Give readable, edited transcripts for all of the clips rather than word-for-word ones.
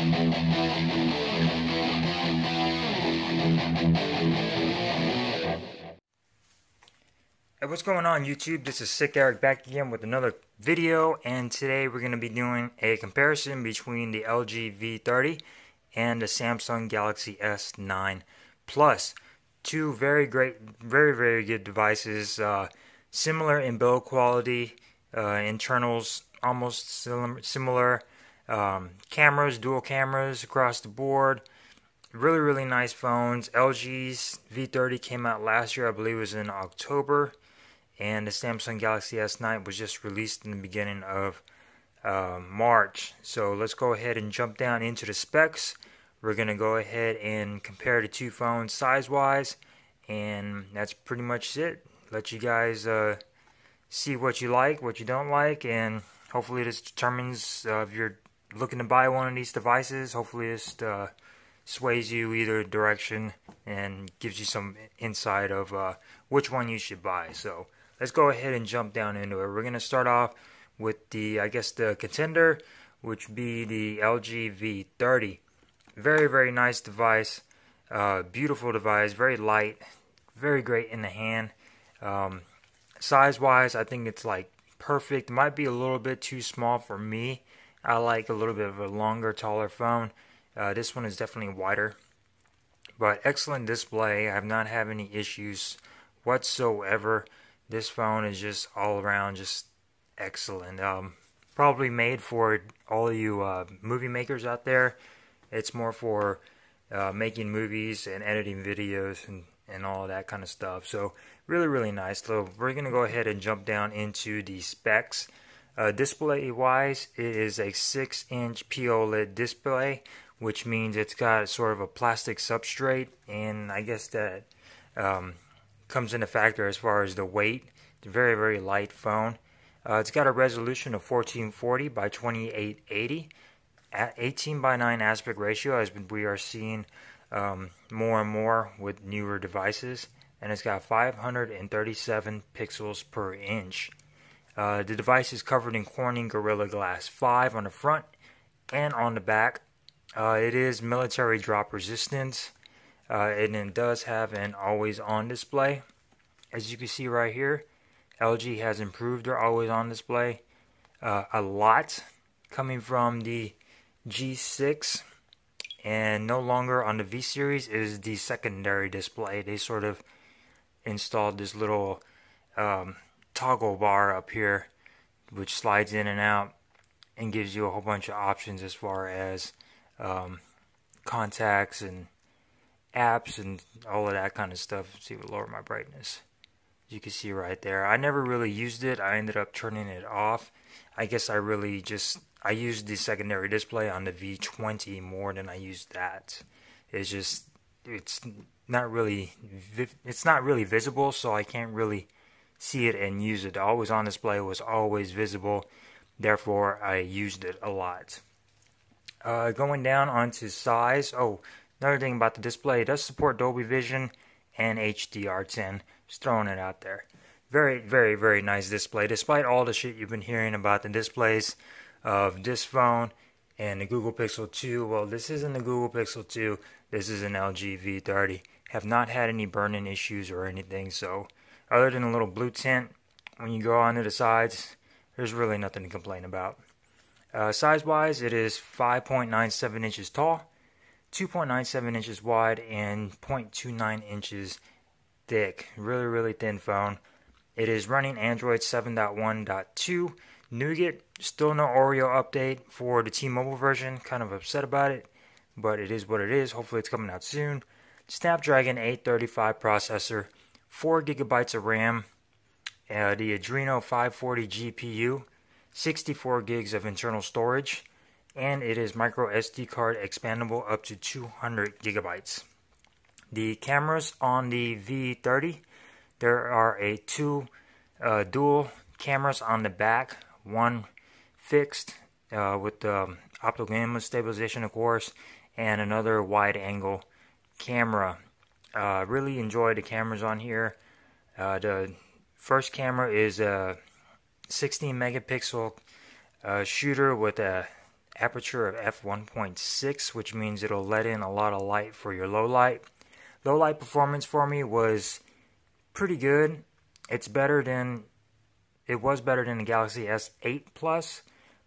Hey, what's going on YouTube? This is Sick Eric back again with another video, and today we're going to be doing a comparison between the LG V30 and the Samsung Galaxy S9 Plus. Two very great, very good devices, similar in build quality, internals almost similar, cameras, dual cameras across the board. Really nice phones. LG's V30 came out last year, I believe it was in October. And the Samsung Galaxy S9 was just released in the beginning of March. So let's go ahead and jump down into the specs. We're going to go ahead and compare the two phones size-wise. And that's pretty much it. Let you guys see what you like, what you don't like. And hopefully this determines if you're looking to buy one of these devices. Hopefully this sways you either direction and gives you some insight of which one you should buy. So let's go ahead and jump down into it. We're going to start off with the contender, which would be the LG V30. Very nice device. Beautiful device. Very light. Very great in the hand. Size-wise, I think it's like perfect. It might be a little bit too small for me. I like a little bit of a longer, taller phone. This one is definitely wider. But excellent display. I have not had any issues whatsoever. This phone is just all around just excellent. Probably made for all you movie makers out there. It's more for making movies and editing videos and all of that kind of stuff. So really nice. So we're going to go ahead and jump down into the specs. Display wise, it is a 6-inch POLED display, which means it's got sort of a plastic substrate, and I guess that comes into factor as far as the weight. It's a very light phone. It's got a resolution of 1440 by 2880 at 18:9 aspect ratio, as we are seeing more and more with newer devices, and it's got 537 pixels per inch. The device is covered in Corning Gorilla Glass 5 on the front and on the back. It is military drop resistant, and it does have an always on display. As you can see right here, LG has improved their always on display a lot, coming from the G6, and no longer on the V series is the secondary display. They sort of installed this little toggle bar up here, which slides in and out and gives you a whole bunch of options as far as contacts and apps and all of that kind of stuff. Let's see if I lower my brightness. You can see right there. I never really used it. I ended up turning it off. I guess I used the secondary display on the V20 more than I used that. It's not really visible, so I can't really see it and use it. The always on display was always visible, therefore I used it a lot. Going down onto size. Oh, another thing about the display, it does support Dolby Vision and HDR10. Just throwing it out there. Very nice display. Despite all the shit you've been hearing about the displays of this phone and the Google Pixel 2. Well, this isn't the Google Pixel 2. This is an LG V30. Have not had any burn-in issues or anything. So, other than a little blue tint when you go onto the sides, there's really nothing to complain about. Size-wise, it is 5.97 inches tall, 2.97 inches wide, and 0.29 inches thick. Really thin phone. It is running Android 7.1.2 Nougat. Still no Oreo update for the T-Mobile version. Kind of upset about it, but it is what it is. Hopefully it's coming out soon. Snapdragon 835 processor, 4 GB of RAM, the Adreno 540 GPU, 64 gigs of internal storage, and it is micro SD card expandable up to 200 gigabytes. The cameras on the V30, there are two dual cameras on the back, one fixed with the optical image stabilization, of course, and another wide angle camera. Really enjoy the cameras on here. The first camera is a 16 megapixel shooter with a aperture of f1.6, which means it'll let in a lot of light for your low light. Low light performance for me was pretty good. It was better than the Galaxy S8 Plus,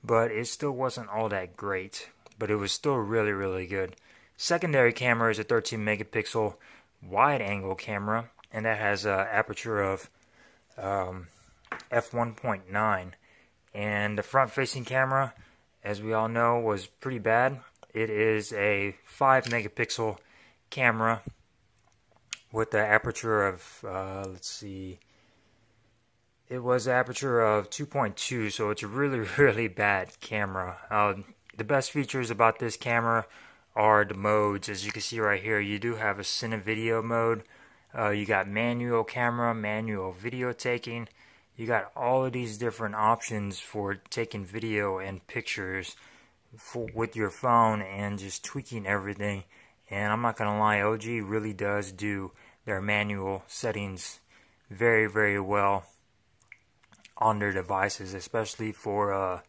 but it still wasn't all that great. But it was still really, really good. Secondary camera is a 13 megapixel wide angle camera, and that has an aperture of f1.9. And the front facing camera, as we all know, was pretty bad. It is a 5 megapixel camera with the aperture of, let's see, it was an aperture of 2.2, so it's a really, really bad camera. The best features about this camera are the modes. As you can see right here, you do have a cine video mode. You got manual camera, manual video taking. You got all of these different options for taking video and pictures with your phone and just tweaking everything. And I'm not gonna lie, LG really does do their manual settings very, very well on their devices, especially for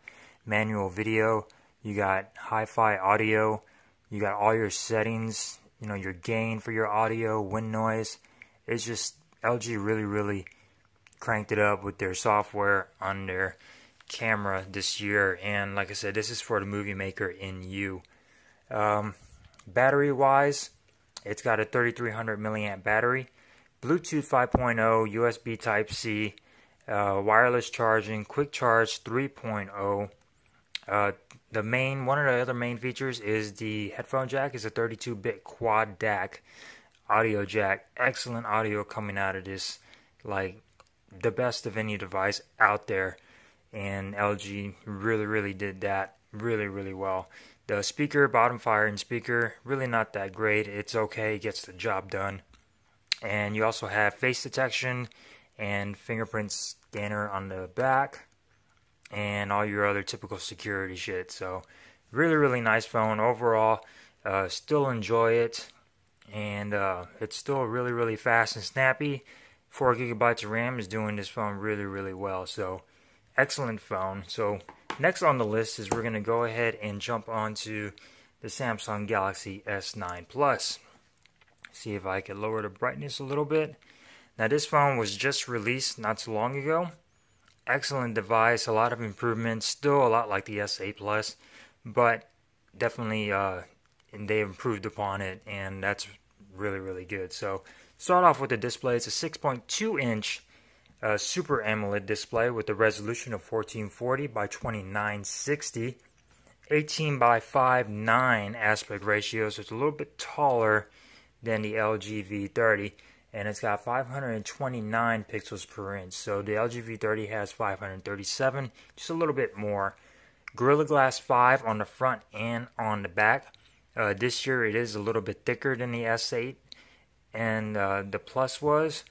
manual video. You got hi-fi audio, you got all your settings, you know, your gain for your audio, wind noise. It's just LG really cranked it up with their software on their camera this year. And like I said, this is for the movie maker in you. Battery wise, it's got a 3300 milliamp battery, Bluetooth 5.0, USB Type-C, wireless charging, quick charge 3.0. One of the other main features is the headphone jack. Is a 32-bit quad DAC audio jack. Excellent audio coming out of this, like the best of any device out there, and LG really did that really well. The speaker, bottom firing speaker, really not that great. It's okay, it gets the job done. And you also have face detection and fingerprint scanner on the back, and all your other typical security shit. So really nice phone overall. Still enjoy it, and it's still really fast and snappy. 4 gigabytes of RAM is doing this phone really well. So excellent phone. So next on the list is we're going to go ahead and jump onto the Samsung Galaxy S9 Plus. See if I can lower the brightness a little bit. Now this phone was just released not too long ago. Excellent device, a lot of improvements, still a lot like the S8 Plus, but definitely they improved upon it, and that's really good. So start off with the display. It's a 6.2 inch Super AMOLED display with a resolution of 1440 by 2960, 18 by 5.9 aspect ratio, so it's a little bit taller than the LG V30, and it's got 529 pixels per inch. So the LG V30 has 537, just a little bit more. Gorilla Glass 5 on the front and on the back. This year it is a little bit thicker than the S8 and the Plus was,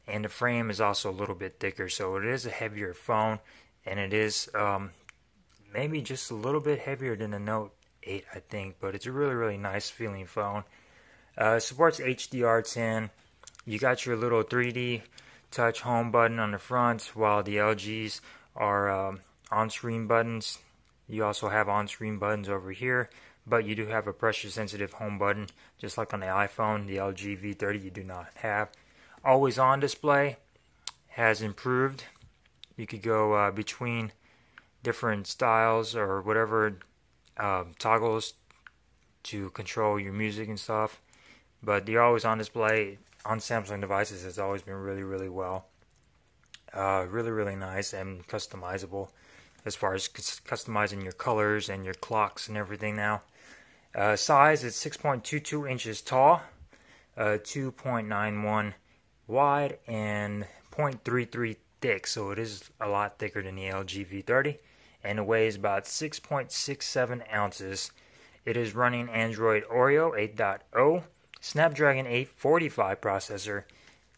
and the frame is also a little bit thicker, so it is a heavier phone, and it is maybe just a little bit heavier than the Note 8, I think, but it's a really nice feeling phone. Supports HDR10. You got your little 3D touch home button on the front, while the LGs are on-screen buttons. You also have on-screen buttons over here, but you do have a pressure-sensitive home button, just like on the iPhone. The LG V30 you do not have. Always on display has improved. You could go between different styles or whatever toggles to control your music and stuff. But the always on display on Samsung devices has always been really well. Really nice and customizable as far as customizing your colors and your clocks and everything now. Size is 6.22 inches tall, 2.91 wide, and 0.33 thick, so it is a lot thicker than the LG V30, and it weighs about 6.67 ounces. It is running Android Oreo 8.0, Snapdragon 845 processor,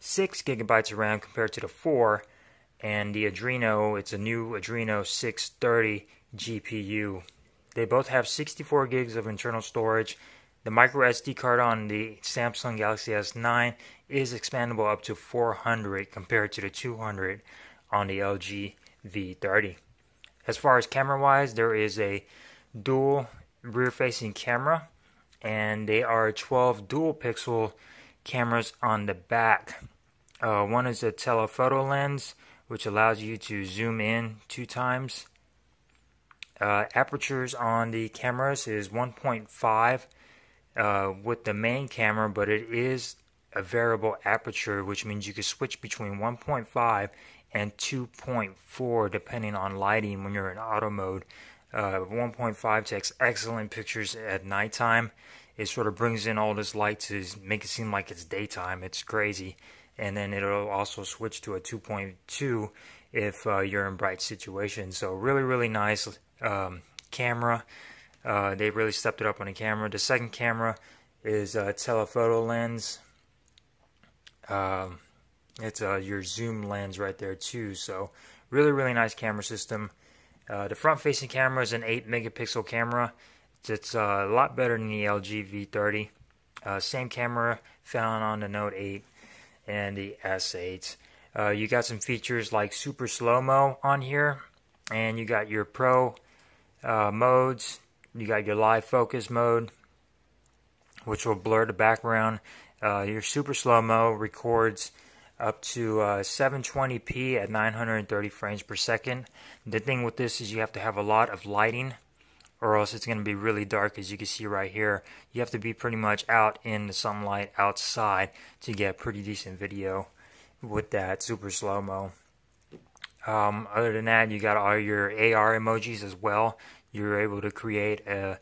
6 gigabytes of RAM compared to the 4, and the Adreno, it's a new Adreno 630 GPU. They both have 64 gigs of internal storage. The micro SD card on the Samsung Galaxy S9 is expandable up to 400 compared to the 200 on the LG V30. As far as camera wise, there is a dual rear-facing camera, and they are 12 dual pixel cameras on the back. One is a telephoto lens, which allows you to zoom in 2 times. Apertures on the cameras is 1.5 with the main camera, but it is a variable aperture, which means you can switch between 1.5 and 2.4 depending on lighting when you're in auto mode. 1.5 takes excellent pictures at nighttime. It sort of brings in all this light to make it seem like it's daytime. It's crazy. And then it'll also switch to a 2.2 if you're in bright situations. So really nice camera. They really stepped it up on the camera. The second camera is a telephoto lens. It's your zoom lens right there too. So really nice camera system. The front facing camera is an 8 megapixel camera. It's a lot better than the LG V30. Same camera found on the Note 8 and the S8. You got some features like super slow-mo on here, and you got your pro modes. You got your live focus mode, which will blur the background. Your super slow-mo records up to 720p at 930 frames per second. The thing with this is you have to have a lot of lighting, or else it's going to be really dark. As you can see right here, you have to be pretty much out in the sunlight outside to get pretty decent video with that super slow-mo. Other than that, you got all your AR emojis as well. You're able to create a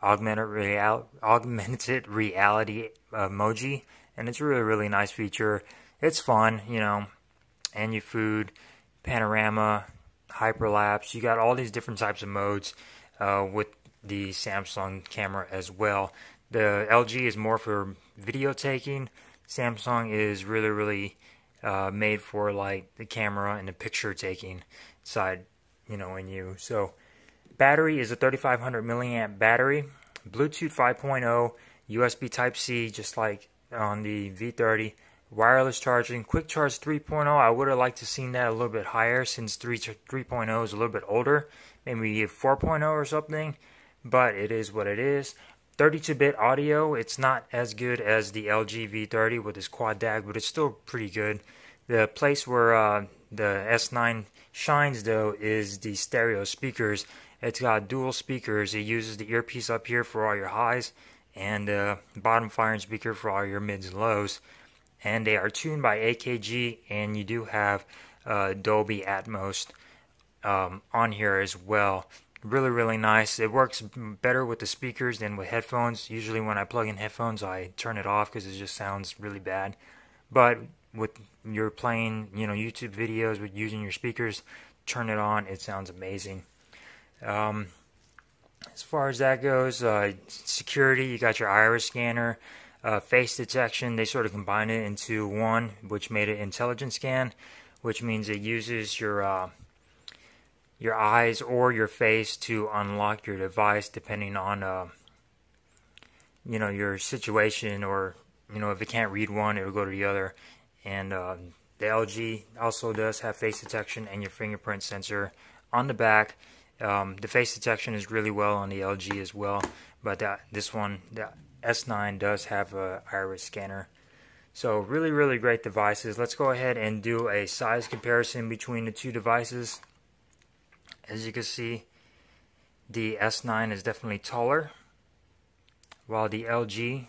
augmented reality emoji, and it's a really nice feature. It's fun, you know. And your food, panorama, hyperlapse. You got all these different types of modes with the Samsung camera as well. The LG is more for video taking. Samsung is really made for like the camera and the picture taking side, you know, in you. So battery is a 3500 milliamp battery, Bluetooth 5.0, USB Type-C, just like on the V30, wireless charging, quick charge 3.0. I would have liked to seen that a little bit higher, since 3.0 is a little bit older, maybe 4.0 or something, but it is what it is. 32-bit audio. It's not as good as the LG V30 with its quad DAC, but it's still pretty good. The place where the S9 shines, though, is the stereo speakers. It's got dual speakers. It uses the earpiece up here for all your highs, and the bottom firing speaker for all your mids and lows. And they are tuned by AKG, and you do have Dolby Atmos on here as well. Really nice. It works better with the speakers than with headphones. Usually when I plug in headphones, I turn it off because it just sounds really bad. But with you're playing, you know, YouTube videos with using your speakers, turn it on. It sounds amazing. As far as that goes, security, you got your iris scanner, face detection. They sort of combined it into one, which made it intelligent scan, which means it uses your eyes or your face to unlock your device depending on you know, your situation, or you know, if it can't read one, it'll go to the other. And the LG also does have face detection and your fingerprint sensor on the back. The face detection is really well on the LG as well, but this one, the S9, does have a iris scanner. So really great devices. Let's go ahead and do a size comparison between the two devices. As you can see, the S9 is definitely taller, while the LG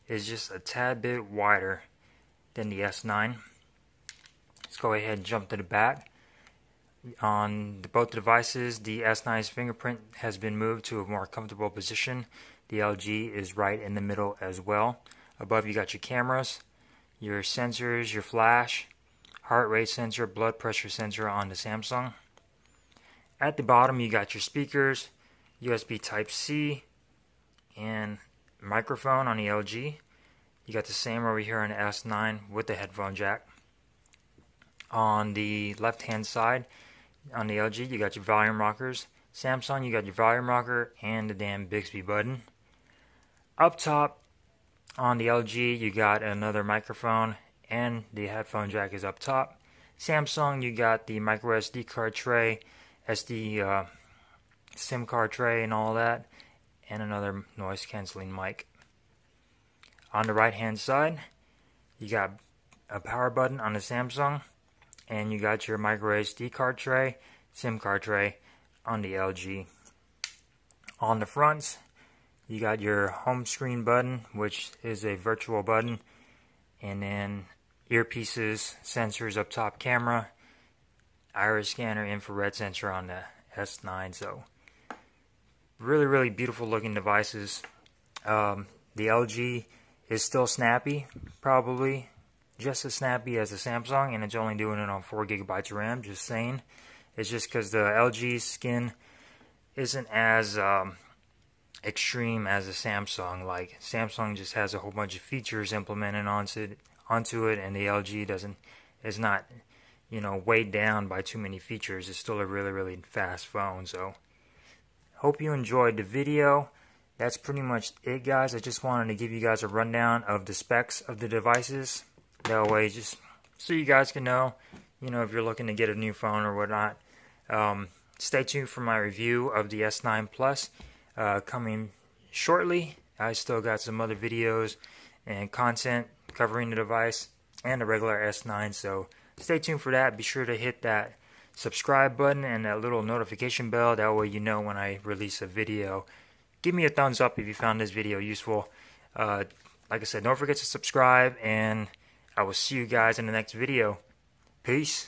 is just a tad bit wider than the S9. Let's go ahead and jump to the back. On both devices, the S9's fingerprint has been moved to a more comfortable position. The LG is right in the middle as well. Above, you got your cameras, your sensors, your flash, heart rate sensor, blood pressure sensor on the Samsung. At the bottom, you got your speakers, USB Type-C, and microphone on the LG. You got the same over here on the S9 with the headphone jack. On the left-hand side, on the LG, you got your volume rockers. Samsung, you got your volume rocker and the damn Bixby button. Up top, on the LG, you got another microphone, and the headphone jack is up top. Samsung, you got the micro SD card tray, SD SIM card tray and all that, and another noise canceling mic. On the right hand side, you got a power button on the Samsung, and you got your micro SD card tray, SIM card tray on the LG. On the front, you got your home screen button, which is a virtual button, and then earpieces, sensors up top, camera, iris scanner, infrared sensor on the S9. So really beautiful looking devices. The LG is still snappy, probably just as snappy as the Samsung, and it's only doing it on 4 gigabytes of RAM. Just saying. It's just because the LG skin isn't as extreme as the Samsung. Like Samsung just has a whole bunch of features implemented onto it, and the LG is not, you know, weighed down by too many features. It's still a really fast phone. So hope you enjoyed the video. That's pretty much it, guys. I just wanted to give you guys a rundown of the specs of the devices. That way, just so you guys can know, you know, if you're looking to get a new phone or whatnot. Stay tuned for my review of the S9 Plus coming shortly. I still got some other videos and content covering the device and the regular S9, so stay tuned for that. Be sure to hit that subscribe button and that little notification bell. That way you know when I release a video. Give me a thumbs up if you found this video useful. Like I said, don't forget to subscribe, and I will see you guys in the next video. Peace.